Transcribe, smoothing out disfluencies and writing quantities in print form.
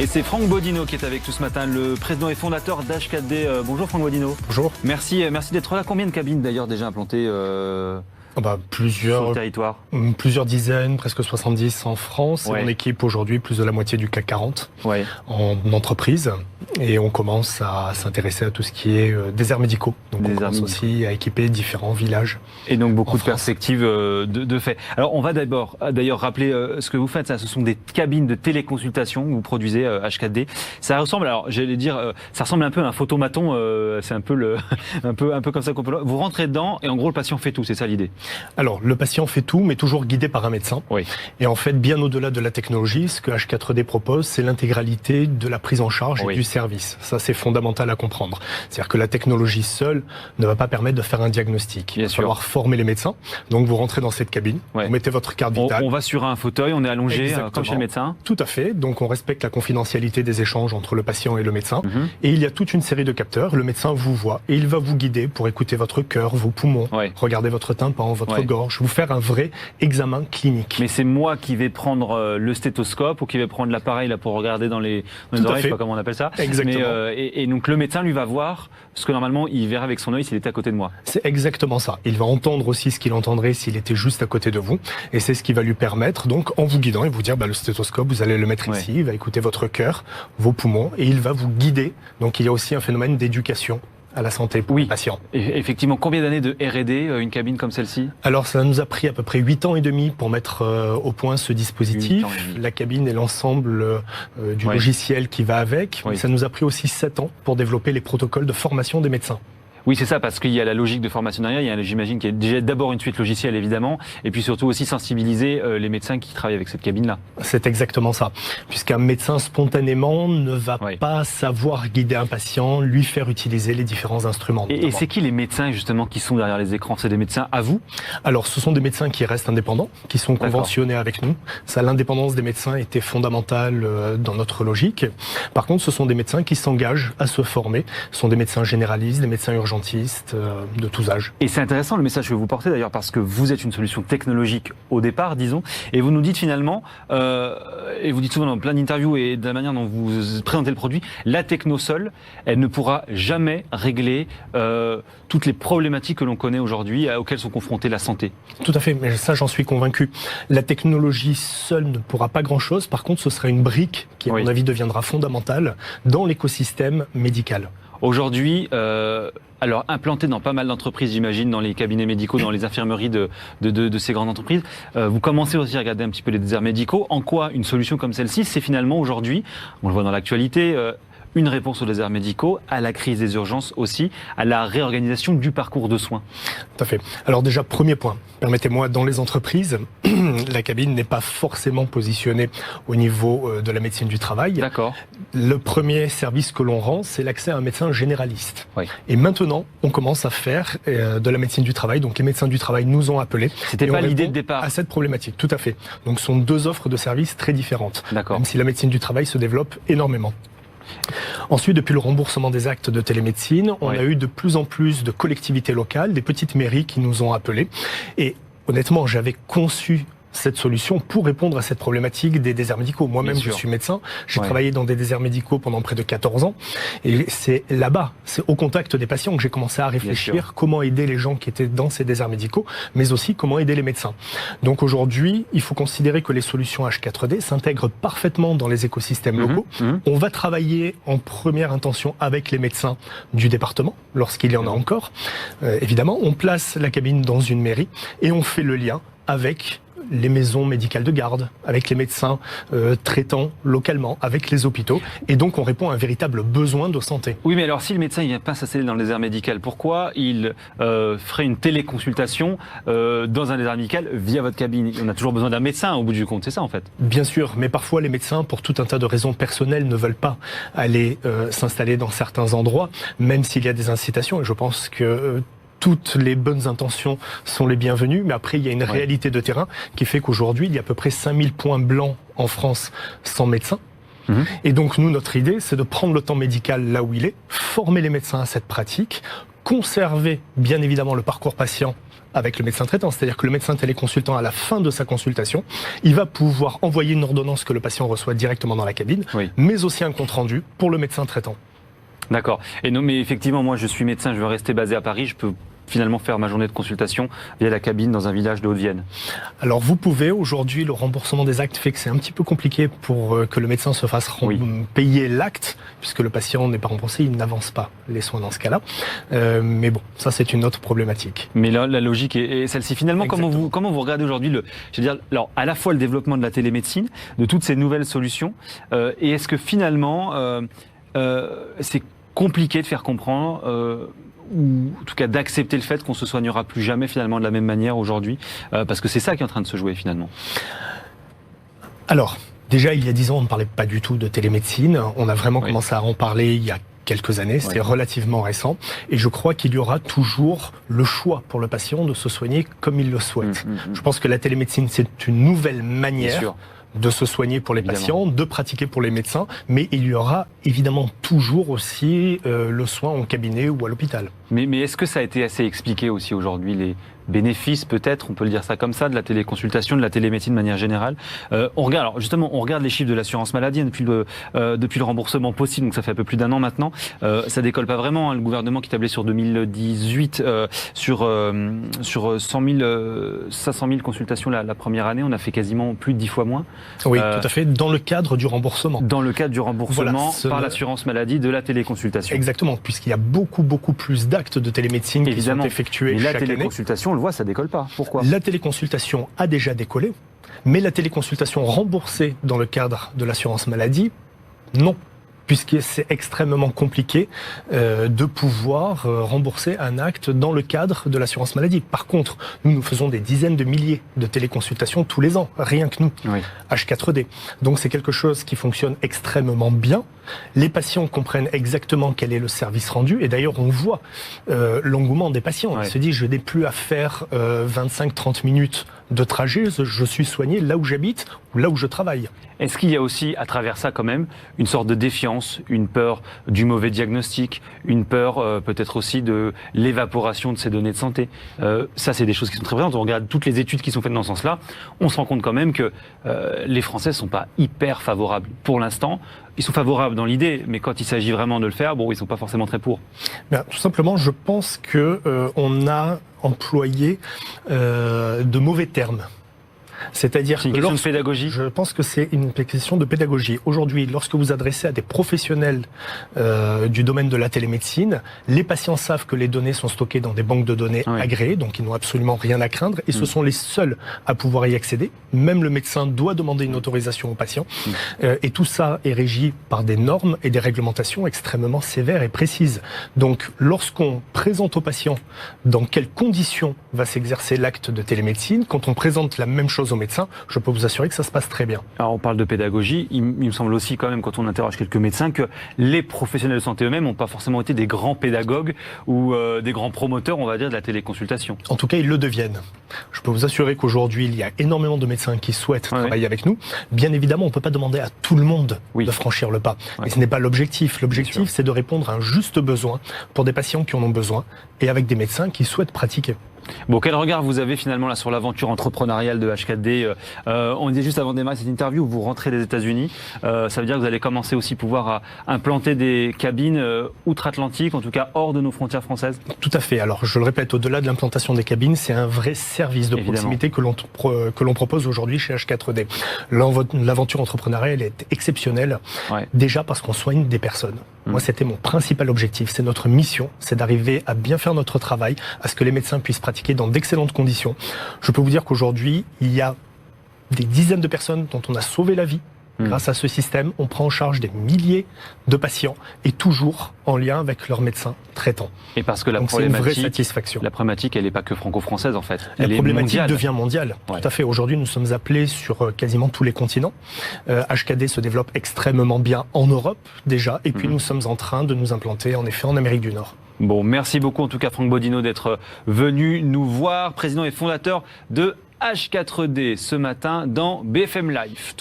Et c'est Franck Bodino qui est avec nous ce matin, le président et fondateur d'H4D. Bonjour Franck Bodino. Bonjour. Merci d'être là. Combien de cabines d'ailleurs déjà implantées sur le territoire? Plusieurs dizaines, presque 70 en France. Ouais. Et on équipe aujourd'hui plus de la moitié du CAC 40 en entreprise. Et on commence à s'intéresser à tout ce qui est déserts médicaux. Donc on commence aussi à équiper différents villages. Et donc beaucoup de perspectives de fait. Alors on va d'ailleurs rappeler ce que vous faites. Ce sont des cabines de téléconsultation que vous produisez H4D. Ça ressemble, alors j'allais dire, ça ressemble un peu à un photomaton. C'est un peu un peu comme ça qu'on peut. Vous rentrez dedans et en gros le patient fait tout. C'est ça l'idée. Alors, le patient fait tout, mais toujours guidé par un médecin. Oui. Et en fait, bien au-delà de la technologie, ce que H4D propose, c'est l'intégralité de la prise en charge et du service. Ça, c'est fondamental à comprendre. C'est-à-dire que la technologie seule ne va pas permettre de faire un diagnostic. Il va falloir former les médecins. Donc, vous rentrez dans cette cabine, vous mettez votre carte vitale. On va sur un fauteuil, on est allongé, comme chez le médecin. Tout à fait. Donc, on respecte la confidentialité des échanges entre le patient et le médecin. Et il y a toute une série de capteurs. Le médecin vous voit et il va vous guider pour écouter votre cœur, vos poumons, regarder votre tympan, votre gorge, vous faire un vrai examen clinique. Mais c'est moi qui vais prendre le stéthoscope ou qui vais prendre l'appareil là pour regarder dans les oreilles, je sais pas comment on appelle ça. Exactement. Mais, et donc le médecin lui va voir ce que normalement il verrait avec son œil s'il était à côté de moi. C'est exactement ça. Il va entendre aussi ce qu'il entendrait s'il était juste à côté de vous. Et c'est ce qui va lui permettre, donc en vous guidant, et vous dire le stéthoscope, vous allez le mettre ici, il va écouter votre cœur, vos poumons, et il va vous guider. Donc il y a aussi un phénomène d'éducation à la santé pour les patients. Et effectivement, combien d'années de R&D, une cabine comme celle-ci? Alors, ça nous a pris à peu près 8 ans et demi pour mettre au point ce dispositif. La cabine et l'ensemble du logiciel qui va avec. Mais ça nous a pris aussi 7 ans pour développer les protocoles de formation des médecins. Oui, c'est ça, parce qu'il y a la logique de formation derrière. Il y a, j'imagine, qu'il y a déjà d'abord une suite logicielle, évidemment, et puis surtout aussi sensibiliser les médecins qui travaillent avec cette cabine-là. C'est exactement ça. Puisqu'un médecin, spontanément, ne va pas savoir guider un patient, lui faire utiliser les différents instruments. Et c'est qui les médecins, justement, qui sont derrière les écrans? C'est des médecins à vous? Alors, ce sont des médecins qui restent indépendants, qui sont conventionnés avec nous. Ça, l'indépendance des médecins était fondamentale dans notre logique. Par contre, ce sont des médecins qui s'engagent à se former. Ce sont des médecins généralistes, des médecins urgentistes, de tous âges. Et c'est intéressant le message que vous portez d'ailleurs parce que vous êtes une solution technologique au départ, disons, et vous nous dites finalement, et vous dites souvent dans plein d'interviews et de la manière dont vous présentez le produit, la techno seule, elle ne pourra jamais régler toutes les problématiques que l'on connaît aujourd'hui auxquelles sont confrontées la santé. Tout à fait, mais ça j'en suis convaincu. La technologie seule ne pourra pas grand-chose, par contre ce sera une brique qui à mon avis deviendra fondamentale dans l'écosystème médical. Aujourd'hui, alors implanté dans pas mal d'entreprises, j'imagine, dans les cabinets médicaux, dans les infirmeries de ces grandes entreprises, vous commencez aussi à regarder un petit peu les déserts médicaux. En quoi une solution comme celle-ci, c'est finalement aujourd'hui, on le voit dans l'actualité, une réponse aux déserts médicaux, à la crise des urgences aussi, à la réorganisation du parcours de soins? Tout à fait. Alors déjà, premier point, permettez-moi, dans les entreprises, la cabine n'est pas forcément positionnée au niveau de la médecine du travail. D'accord. Le premier service que l'on rend, c'est l'accès à un médecin généraliste. Et maintenant, on commence à faire de la médecine du travail. Donc les médecins du travail nous ont appelés. C'était pas l'idée de départ à cette problématique, tout à fait. Donc ce sont deux offres de services très différentes. D'accord. Même si la médecine du travail se développe énormément. Ensuite, depuis le remboursement des actes de télémédecine, on a eu de plus en plus de collectivités locales, des petites mairies qui nous ont appelés. Et honnêtement, j'avais conçu cette solution pour répondre à cette problématique des déserts médicaux. Moi-même, je suis médecin. J'ai travaillé dans des déserts médicaux pendant près de 14 ans. Et c'est là-bas, c'est au contact des patients que j'ai commencé à réfléchir comment aider les gens qui étaient dans ces déserts médicaux, mais aussi comment aider les médecins. Donc aujourd'hui, il faut considérer que les solutions H4D s'intègrent parfaitement dans les écosystèmes locaux. On va travailler en première intention avec les médecins du département, lorsqu'il y en a encore. Évidemment, on place la cabine dans une mairie et on fait le lien avec les maisons médicales de garde, avec les médecins traitants localement, avec les hôpitaux. Et donc, on répond à un véritable besoin de santé. Oui, mais alors, si le médecin ne vient pas s'installer dans le désert médical, pourquoi il ferait une téléconsultation dans un désert médical via votre cabine? On a toujours besoin d'un médecin au bout du compte, c'est ça en fait? Bien sûr, mais parfois les médecins, pour tout un tas de raisons personnelles, ne veulent pas aller s'installer dans certains endroits, même s'il y a des incitations. Et je pense que toutes les bonnes intentions sont les bienvenues, mais après il y a une réalité de terrain qui fait qu'aujourd'hui il y a à peu près 5000 points blancs en France sans médecin. Et donc nous, notre idée, c'est de prendre le temps médical là où il est, former les médecins à cette pratique, conserver bien évidemment le parcours patient avec le médecin traitant, c'est-à-dire que le médecin téléconsultant, à la fin de sa consultation, il va pouvoir envoyer une ordonnance que le patient reçoit directement dans la cabine, mais aussi un compte-rendu pour le médecin traitant. D'accord. Et non, mais effectivement, moi je suis médecin, je veux rester basé à Paris, je peux finalement faire ma journée de consultation via la cabine dans un village de Haute-Vienne. Alors vous pouvez, aujourd'hui le remboursement des actes fait que c'est un petit peu compliqué pour que le médecin se fasse payer l'acte, puisque le patient n'est pas remboursé, il n'avance pas les soins dans ce cas-là. Mais bon, ça c'est une autre problématique. Mais là, la logique est celle-ci. Finalement, comment vous regardez aujourd'hui alors, à la fois le développement de la télémédecine, de toutes ces nouvelles solutions, et est-ce que finalement c'est compliqué de faire comprendre ou en tout cas d'accepter le fait qu'on se soignera plus jamais finalement de la même manière aujourd'hui, parce que c'est ça qui est en train de se jouer finalement. Alors, déjà il y a 10 ans on ne parlait pas du tout de télémédecine, on a vraiment commencé à en parler il y a quelques années, c'est relativement récent, et je crois qu'il y aura toujours le choix pour le patient de se soigner comme il le souhaite. Je pense que la télémédecine c'est une nouvelle manière de se soigner pour les patients, de pratiquer pour les médecins, mais il y aura évidemment toujours aussi le soin en cabinet ou à l'hôpital. Mais est-ce que ça a été assez expliqué aussi aujourd'hui, les bénéfices peut-être, on peut le dire ça comme ça, de la téléconsultation, de la télémédecine de manière générale? On regarde les chiffres de l'assurance maladie depuis le remboursement possible, donc ça fait un peu plus d'un an maintenant. Ça décolle pas vraiment, hein. Le gouvernement qui tablait sur 2018 sur 500 000 consultations la première année, on a fait quasiment plus de 10 fois moins. Oui, tout à fait, dans le cadre du remboursement. Dans le cadre du remboursement par l'assurance maladie de la téléconsultation. Exactement, puisqu'il y a beaucoup plus d'actes de télémédecine qui sont effectués chaque année. La téléconsultation, on le voit, ça décolle pas. Pourquoi? La téléconsultation a déjà décollé, mais la téléconsultation remboursée dans le cadre de l'assurance maladie, non. Puisque c'est extrêmement compliqué de pouvoir rembourser un acte dans le cadre de l'assurance maladie. Par contre, nous faisons des dizaines de milliers de téléconsultations tous les ans, rien que nous, H4D. Donc c'est quelque chose qui fonctionne extrêmement bien. Les patients comprennent exactement quel est le service rendu, et d'ailleurs on voit l'engouement des patients. Ils se disent, je n'ai plus à faire 25-30 minutes de trajet, je suis soigné là où j'habite ou là où je travaille. Est-ce qu'il y a aussi, à travers ça quand même, une sorte de défiance, une peur du mauvais diagnostic, une peur peut-être aussi de l'évaporation de ces données de santé? Ça, c'est des choses qui sont très présentes. On regarde toutes les études qui sont faites dans ce sens-là, on se rend compte quand même que les Français ne sont pas hyper favorables pour l'instant. Ils sont favorables dans l'idée, mais quand il s'agit vraiment de le faire, bon, ils ne sont pas forcément très pour. Bien, tout simplement, je pense qu'on a employé de mauvais termes. C'est-à-dire que une question de pédagogie. Je pense que c'est une question de pédagogie. Aujourd'hui, lorsque vous adressez à des professionnels du domaine de la télémédecine, les patients savent que les données sont stockées dans des banques de données agréées, donc ils n'ont absolument rien à craindre, et ce sont les seuls à pouvoir y accéder. Même le médecin doit demander une autorisation au patient. Et tout ça est régi par des normes et des réglementations extrêmement sévères et précises. Donc, lorsqu'on présente au patient dans quelles conditions va s'exercer l'acte de télémédecine, quand on présente la même chose au médecin, je peux vous assurer que ça se passe très bien. Alors on parle de pédagogie, il me semble aussi quand même quand on interroge quelques médecins que les professionnels de santé eux-mêmes n'ont pas forcément été des grands pédagogues ou des grands promoteurs, on va dire, de la téléconsultation. En tout cas, ils le deviennent. Je peux vous assurer qu'aujourd'hui, il y a énormément de médecins qui souhaitent travailler avec nous. Bien évidemment, on ne peut pas demander à tout le monde de franchir le pas. Mais ce n'est pas l'objectif. L'objectif, c'est de répondre à un juste besoin pour des patients qui en ont besoin et avec des médecins qui souhaitent pratiquer. Bon, quel regard vous avez finalement là sur l'aventure entrepreneuriale de H4D? On disait juste avant de démarrer cette interview, vous rentrez des États-Unis. Ça veut dire que vous allez commencer aussi pouvoir implanter des cabines outre-Atlantique, en tout cas hors de nos frontières françaises? Tout à fait. Alors, je le répète, au-delà de l'implantation des cabines, c'est un vrai service de proximité que l'on propose aujourd'hui chez H4D. L'aventure entrepreneuriale, elle est exceptionnelle. Déjà parce qu'on soigne des personnes. Moi, c'était mon principal objectif. C'est notre mission. C'est d'arriver à bien faire notre travail, à ce que les médecins puissent pratiquer dans d'excellentes conditions. Je peux vous dire qu'aujourd'hui, il y a des dizaines de personnes dont on a sauvé la vie. Grâce à ce système, on prend en charge des milliers de patients et toujours en lien avec leur médecin traitant. Et parce que la problématique, elle n'est pas que franco-française en fait. La problématique devient mondiale. Tout à fait. Aujourd'hui, nous sommes appelés sur quasiment tous les continents. HKD se développe extrêmement bien en Europe déjà, et puis nous sommes en train de nous implanter en effet en Amérique du Nord. Bon, merci beaucoup en tout cas Franck Bodino d'être venu nous voir, président et fondateur de H4D ce matin dans BFM Live.